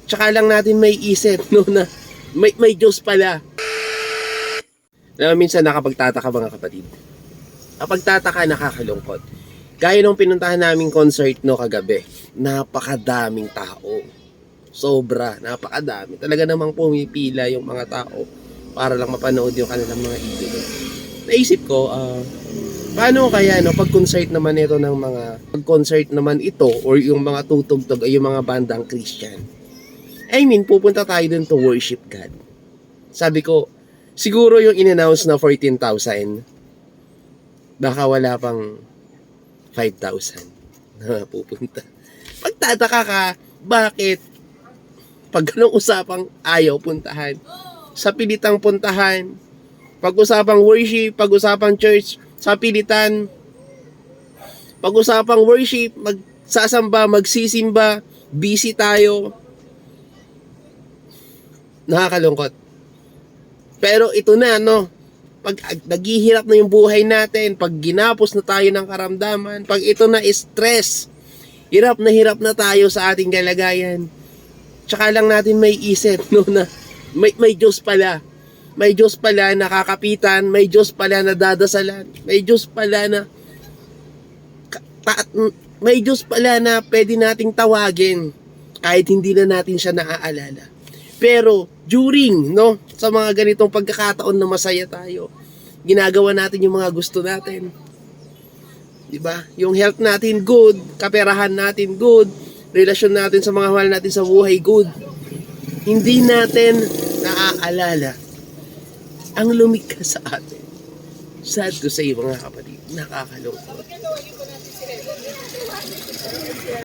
Tsaka lang natin may isip, no, na may Diyos pala. Minsan nakapagtataka mga kapatid. Kapag tataka, nakakalungkot. Gaya nung pinuntahan naming concert no kagabi, napakadaming tao. Sobra, napakadami. Talaga namang pumipila yung mga tao para lang mapanood yung kanilang mga idolo. Naisip ko, paano kaya no pag-concert naman ito ng mga pag-concert naman ito or yung mga tutugtog ay yung mga bandang Christian. I mean, pupunta tayo dun to worship God. Sabi ko, siguro yung in-announce na 14,000, baka wala pang 5,000 na pupunta. Pagtataka ka, bakit? Pag ganong usapang ayaw puntahan, sa pilitang puntahan, pag-usapang worship, pag-usapang church, sa pilitan, pag-usapang worship, magsasamba, magsisimba, busy tayo. Nakakalungkot. Pero ito na, no? Pag naghihirap na yung buhay natin, pag ginapos na tayo ng karamdaman, pag ito na stress, hirap na tayo sa ating kalagayan. Tsaka lang natin may isip, no, na may Diyos pala. May Diyos pala na kakapitan, may Diyos pala na dadasalan, may Diyos pala na may Diyos pala na pwede nating tawagin kahit hindi na natin siya naaalala. Pero during, no, sa mga ganitong pagkakataon na masaya tayo, ginagawa natin yung mga gusto natin. 'Di ba? Yung health natin good, kaperahan natin good, relasyon natin sa mga mahal natin sa buhay good. Hindi natin naaalala ang lumikha sa atin. Sad to say mga kapatid, nakakalungkot.